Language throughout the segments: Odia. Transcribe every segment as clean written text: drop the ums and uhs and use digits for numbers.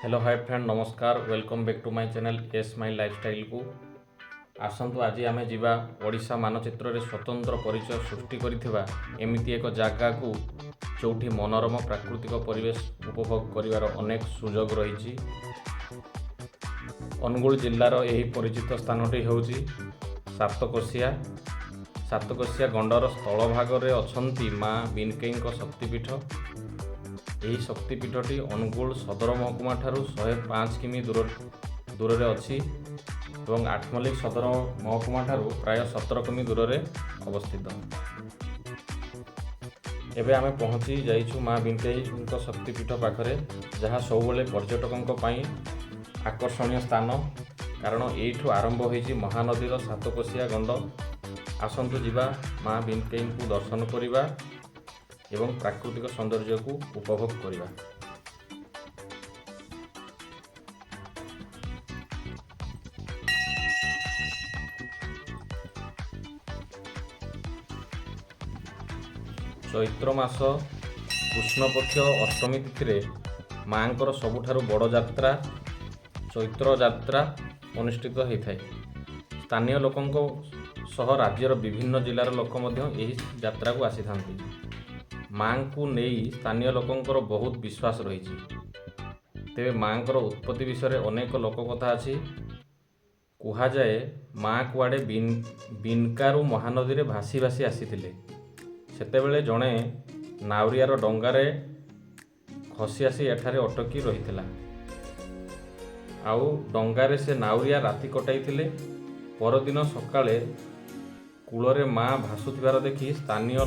हेलो हाय फ्रेंड नमस्कार welcome back to my channel S my lifestyle को आसतु आज आम जा ओडिशा मानचित्र में स्वतंत्र परिचय सृष्टि करिथिबा एमिति एक जगह को जोठी मनोरम प्राकृतिक परिवेश उपभोग करिवार अनेक सुजोग रही। अनुगुल जिल्लार यही परिचित स्थानटी होउची सातकोशिया। सातकोशिया गंडर स्थल भागरे अछंती माँ बिनकेई शक्तिपीठ। यही शक्तिपीठटी अनुगुल सदर महकुमा ठारू 105 किमी दूर अच्छी और आठमल्लिक सदर महकुमा ठारू प्राय 17 किमी दूर अवस्थित। एबे आमे पहुँची जाइछु माँ बिनकेई शक्तिपीठ पाखरे जहाँ सबुबले पर्यटकों आकर्षणीय स्थान कारण एठू आरंभ होइछि महानदीर सातकोशिया गंड। आसंतु जिबा माँ बिनकेई को दर्शन करिबा एवं प्राकृतिक सौंदर्य को उपभोग करिबा। चैत्र मास कृष्णपक्ष अष्टमी तिथि माँकर सबुठारु बड़ यात्रा चैत्र यात्रा अनुष्ठित होता है। स्थानीय लोकों सह राज्यर विभिन्न जिलार लोक यही यात्रा को आसी थांती। माँ को नहीं स्थानीय लोकंकर बहुत विश्वास रही। तेरे माँकर उत्पत्ति विषय अनेक लोक कथा अच्छी कह जाए माँ कुआड़े बिनकारु महानदी में भासी भासी आसीथिले। सेतेबेले जड़े नाउरियार डंगारे खसी आसी एठारे अटकी रही आउ डंगारे से नाउरिया राति कटाई। परदिन सकाळे कूलरे माँ भासुथिबार देखि स्थानीय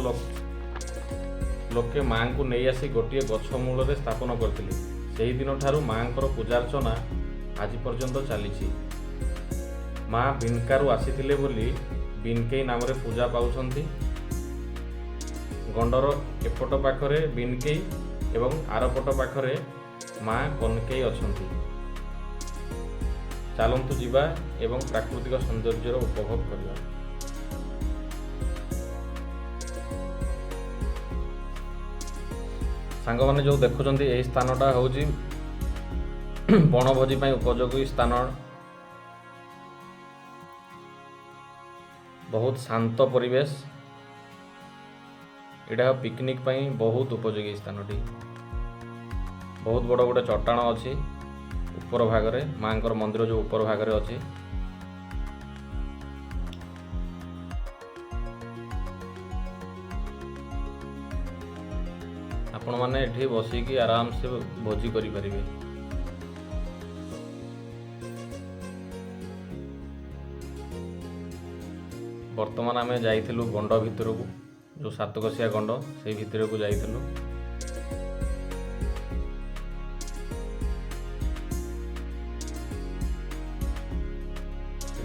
लोके माँ को नहीं आसी गोटे गछ मूल स्थापन करथिले। सेही दिन ठारू माँकर पूजार्चना आज पर्यंत चली। माँ बिनकारु आसीथिले बोली बिनकेई नाम रे पूजा पाउछंती। गंडर एपट पाखरे बिनकेई एवं आरपट पाखरे माँ कनकेई अछंती। चलंतु जिबा एवं प्राकृतिक सौंदर्य उपभोग करिबा। सांग मैंने जो देखुं यही स्थानटा हूँ बनभोजी उपयोगी स्थान। बहुत शांत परिवेश यहाँ पिकनिक बहुत उपयोगी स्थानटी। बहुत बड़ गोटे चट्टाण अच्छी ऊपर भागरे माँकर मंदिर जो ऊपर भागरे अच्छी। आपण मैंने एठी बसिकी आराम से भोजी करि परिबे। वर्तमान आमे जाइथिलु गंड भितर को जो सातकोशिया गंड से भितर को जाइथिलु।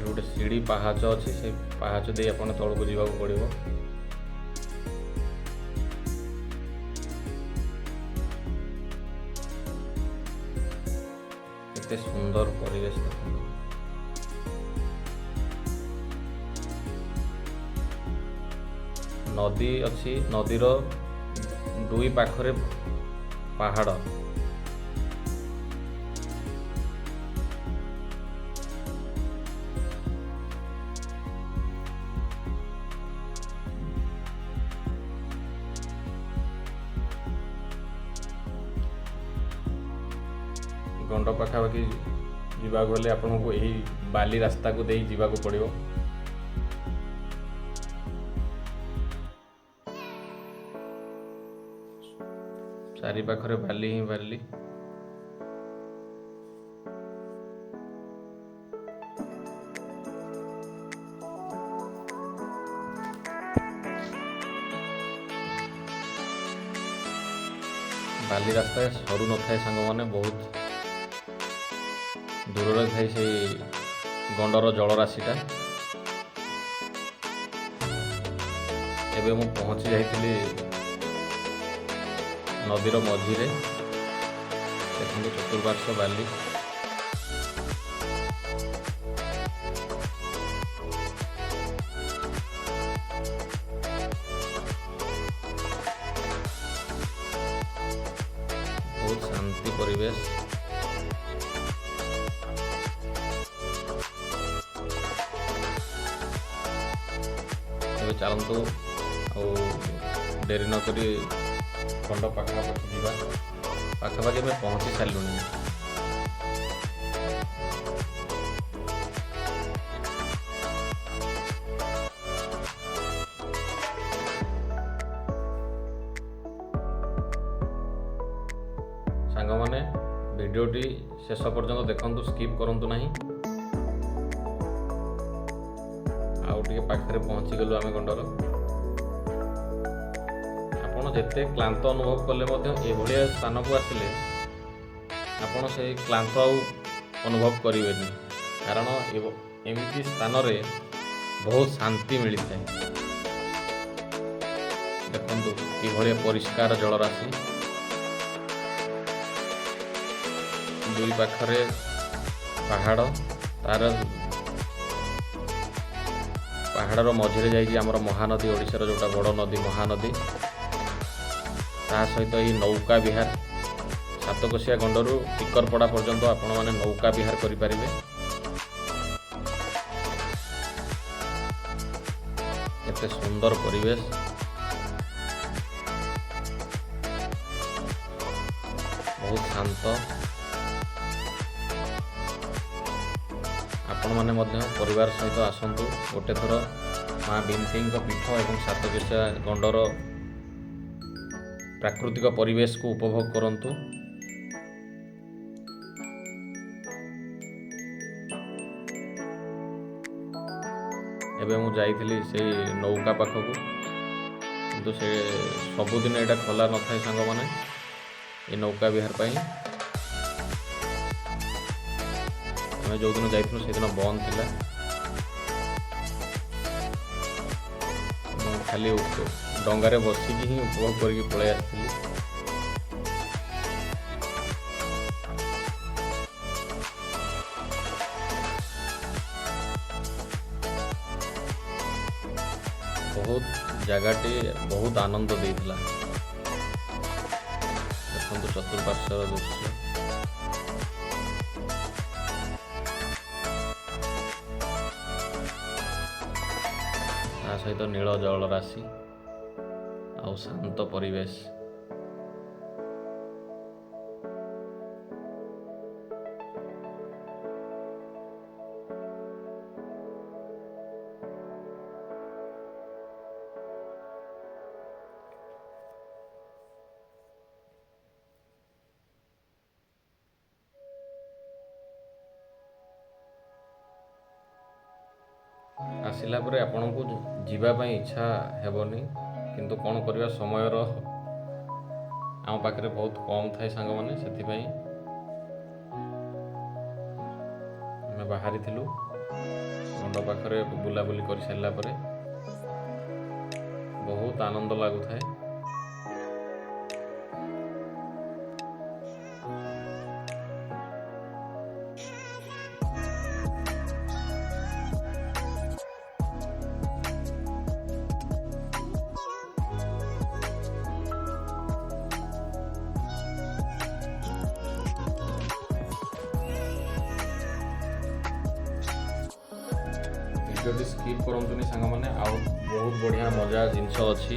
गोटे सीढ़ी पहाच अच्छी से पहाच दे आपण तळको जीवाक पड़िबो। केते सुंदर परिवेश देखो। नदी अच्छी नदीर दुई पाखरे पहाड़। गंड पाखापाखि जीवा गले आपन को यही बाली रास्ता को देई जीवा को पड़िबो। चारि पाखरे बाली ही बाली। बाली रास्ता सरू न थाए सांग माने बहुत दूर थाए से गंडर जलराशिटा। एबे मु पहुँची जाइथिली नदीर मझीरे देखो चतुर्पार्श्व बाली। बहुत शांति परिवेश। ଏବେ ଚାଲନ୍ତୁ ଆଉ ଡେରି ନକରି ଗଣ୍ଡ ପାଖାପାଖି ଯିବା। ପାଖାପାଖି ଆମେ ପହଞ୍ଚି ସାରିଲୁଣି। ସାଙ୍ଗମାନେ ଭିଡ଼ିଓଟି ଶେଷ ପର୍ଯ୍ୟନ୍ତ ଦେଖନ୍ତୁ, ସ୍କିପ୍ କରନ୍ତୁ ନାହିଁ। ଆଉ ଟିକେ ପାଖରେ ପହଞ୍ଚିଗଲୁ ଆମେ ଗଣ୍ଡର। ଆପଣ ଯେତେ କ୍ଳାନ୍ତ ଅନୁଭବ କଲେ ମଧ୍ୟ ଏଭଳିଆ ସ୍ଥାନକୁ ଆସିଲେ ଆପଣ ସେଇ କ୍ଳାନ୍ତ ଆଉ ଅନୁଭବ କରିବେନି, କାରଣ ଏମିତି ସ୍ଥାନରେ ବହୁତ ଶାନ୍ତି ମିଳିଥାଏ। ଦେଖନ୍ତୁ କିଭଳିଆ ପରିଷ୍କାର ଜଳରାଶି, ଦୁଇ ପାଖରେ ପାହାଡ଼, ପାହାଡ଼ର ମଝିରେ ଯାଇଛି ଆମର ମହାନଦୀ, ଓଡ଼ିଶାର ଯେଉଁଟା ବଡ଼ ନଦୀ ମହାନଦୀ। ତା ସହିତ ଏଇ ନୌକା ବିହାର, ସାତକୋଶିଆ ଗଣ୍ଡରୁ ଟିକରପଡ଼ା ପର୍ଯ୍ୟନ୍ତ ଆପଣମାନେ ନୌକା ବିହାର କରିପାରିବେ। କେତେ ସୁନ୍ଦର ପରିବେଶ, ବହୁତ ଶାନ୍ତ। ଆପଣମାନେ ମଧ୍ୟ ପରିବାର ସହିତ ଆସନ୍ତୁ, ଗୋଟେ ଥର ମା ବିନ୍ଥିଙ୍କ ପୀଠ ଏବଂ ସାତକୋଶିଆ ଗଣ୍ଡର ପ୍ରାକୃତିକ ପରିବେଶକୁ ଉପଭୋଗ କରନ୍ତୁ। ଏବେ ମୁଁ ଯାଇଥିଲି ସେଇ ନୌକା ପାଖକୁ, କିନ୍ତୁ ସେ ସବୁଦିନ ଏଇଟା ଖୋଲା ନଥାଏ ସାଙ୍ଗମାନେ, ଏ ନୌକା ବିହାର ପାଇଁ। ଆମେ ଯେଉଁଦିନ ଯାଇଥିଲୁ ସେଦିନ ବନ୍ଦ ଥିଲା। ମୁଁ ଖାଲି ଡଙ୍ଗାରେ ବସିକି ହିଁ ଉପଭୋଗ କରିକି ପଳେଇ ଆସିଥିଲି। ବହୁତ ଜାଗାଟି ବହୁତ ଆନନ୍ଦ ଦେଇଥିଲା। ଦେଖନ୍ତୁ ଚତୁଃପାର୍ଶ୍ୱର ଦୃଶ୍ୟ, ତା ସହିତ ନୀଳ ଜଳରାଶି ଆଉ ଶାନ୍ତ ପରିବେଶ। ଆସିଲା ପରେ ଆପଣଙ୍କୁ ଯିବା ପାଇଁ ଇଚ୍ଛା ହେବନି, କିନ୍ତୁ କ'ଣ କରିବା, ସମୟର ଆମ ପାଖରେ ବହୁତ କମ୍ ଥାଏ ସାଙ୍ଗମାନେ। ସେଥିପାଇଁ ଆମେ ବାହାରିଥିଲୁ। ଗଣ୍ଡ ପାଖରେ ବୁଲାବୁଲି କରିସାରିଲା ପରେ ବହୁତ ଆନନ୍ଦ ଲାଗୁଥାଏ। ଭିଡ଼ିଓଟି ସ୍କିପ୍ କରନ୍ତୁନି ସାଙ୍ଗମାନେ, ଆଉ ବହୁତ ବଢ଼ିଆ ମଜା ଜିନିଷ ଅଛି,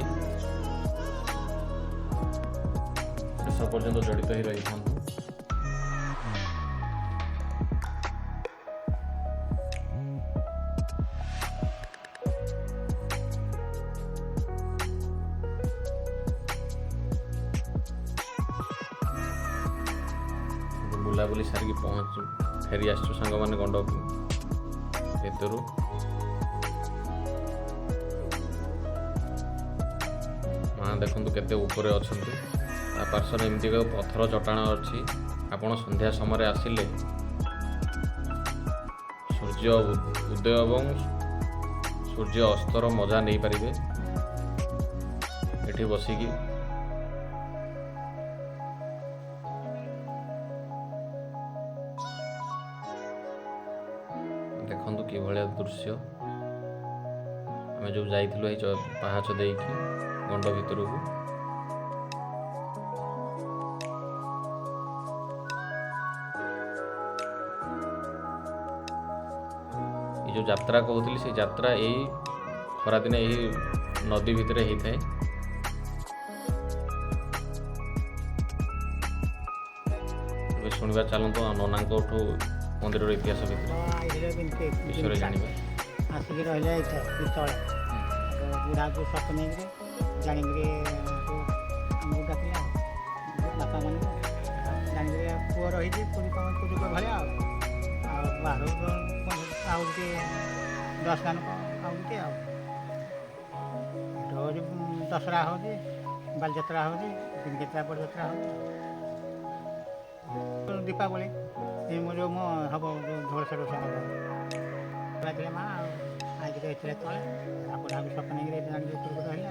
ଶେଷ ପର୍ଯ୍ୟନ୍ତ ଜଡ଼ିତ ହୋଇ ରହିଥାନ୍ତୁ। ବୁଲାବୁଲି ସାରିକି ଫେରି ଆସିଛୁ ସାଙ୍ଗମାନେ ଗଣ୍ଡ ଭିତରୁ। ମା ଦେଖନ୍ତୁ କେତେ ଉପରେ ଅଛନ୍ତି। ତା ପାର୍ଶ୍ୱରେ ଏମିତି ଏକ ପଥର ଚଟାଣ ଅଛି। ଆପଣ ସନ୍ଧ୍ୟା ସମୟରେ ଆସିଲେ ସୂର୍ଯ୍ୟ ଉଦୟ ଏବଂ ସୂର୍ଯ୍ୟ ଅସ୍ତର ମଜା ନେଇପାରିବେ ଏଠି ବସିକି। ଦେଖନ୍ତୁ କିଭଳିଆ ଦୃଶ୍ୟ। ଆମେ ଯେଉଁ ଯାଇଥିଲୁ ଏଇ ପାହାଚ ଦେଇକି ଗଣ୍ଡ ଭିତରକୁ, ଏ ଯେଉଁ ଯାତ୍ରା କହୁଥିଲି, ସେ ଯାତ୍ରା ଏଇ ଖରାଦିନେ ଏହି ନଦୀ ଭିତରେ ହେଇଥାଏ। ଏବେ ଶୁଣିବା ଚାଲନ୍ତୁ ନନାଙ୍କଠୁ ମନ୍ଦିରର ଇତିହାସ ବିଷୟରେ ଜାଣିବା। ଆସିକି ରହିଲେ ଏଇଠି ତଳେ ବୁଢ଼ାକୁ ସତ ନେଇକିରି ଜାଣିକିରି ଆମକୁ ଡାକିଲେ ବାପାମାନଙ୍କୁ ଜାଣିକିରି ପୁଅ ରହିଛି ପୁରୀ ଭଳିଆ ଆଉ ବାହାରୁ ଆଉଠି 10 ଗାନ ଆଉଠି ଆଉ ରୋଜ ଦଶହରା ହେଉଛି, ବାଲିଯାତ୍ରା ହେଉଛି, କେତେଟା ବଡ଼ ଯାତ୍ରା ହେଉଛି, ଦୀପାବଳି ଯେଉଁ ମୋ ହେବ ଯେଉଁ ଝୋଳସେର ସମୟ ଥିଲା ମା ଆଉ ଆଇକି ରହିଥିଲେ ତଳେ ବୁଢ଼ା ବି ସପ ନେଇକିରି ଜାଣିକି ଉପରକୁ ରହିଲେ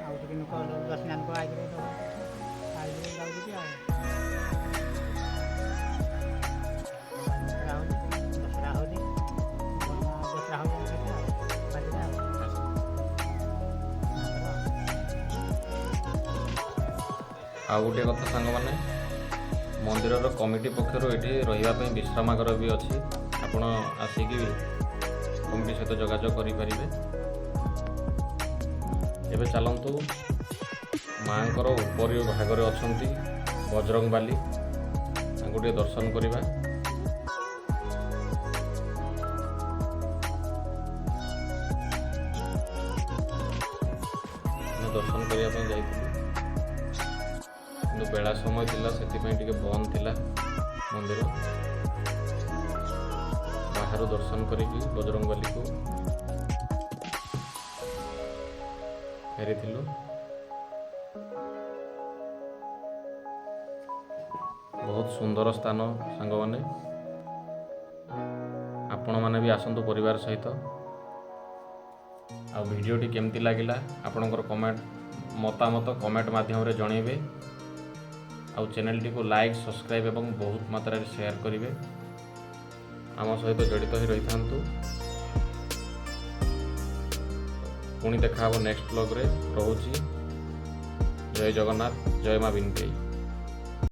ଆଉ ଟିକେ ଲୋକ ଦର୍ଶନାନକ ଆଇକିରି ଯାଉଛି ଆଉ ଦଶହରା ହେଉଛି ଯାତ୍ରା ହେଉଛି ଆଉ ଗୋଟିଏ କଥା ସାଙ୍ଗମାନେ, ମନ୍ଦିରର କମିଟି ପକ୍ଷରୁ ଏଠି ରହିବା ପାଇଁ ବିଶ୍ରାମାଗାର ବି ଅଛି। ଆପଣ ଆସିକି କମିଟି ସହିତ ଯୋଗାଯୋଗ କରିପାରିବେ। ଏବେ ଚାଲନ୍ତୁ ମାଆଙ୍କର ଉପରି ଭାଗରେ ଅଛନ୍ତି ବଜରଙ୍ଗବାଲି, ତାଙ୍କୁ ଟିକେ ଦର୍ଶନ କରିବା। ଆମେ ଦର୍ଶନ କରିବା ପାଇଁ ଯାଇଥିଲୁ, କିନ୍ତୁ ବେଳା ସମୟ ଥିଲା, ସେଥିପାଇଁ ଟିକେ ବନ୍ଦ ଥିଲା ମନ୍ଦିର। ବାହାରୁ ଦର୍ଶନ କରିକି ବଜରଙ୍ଗବାଲିକୁ ଫେରିଥିଲୁ। ବହୁତ ସୁନ୍ଦର ସ୍ଥାନ ସାଙ୍ଗମାନେ, ଆପଣମାନେ ବି ଆସନ୍ତୁ ପରିବାର ସହିତ। ଆଉ ଭିଡ଼ିଓଟି କେମିତି ଲାଗିଲା ଆପଣଙ୍କର ମତାମତ କମେଣ୍ଟ ମାଧ୍ୟମରେ ଜଣାଇବେ। ଆଉ ଚ୍ୟାନେଲଟିକୁ ଲାଇକ୍, ସବସ୍କ୍ରାଇବ୍ ଏବଂ ବହୁତ ମାତ୍ରାରେ ସେୟାର କରିବେ। ଆମ ସହିତ ଜଡ଼ିତ ହୋଇ ରହିଥାନ୍ତୁ। ପୁଣି ଦେଖା ହେବ ନେକ୍ସଟ ବ୍ଲଗ୍ରେ। ରହୁଛି। ଜୟ ଜଗନ୍ନାଥ, ଜୟ ମା ବିନତେଇ।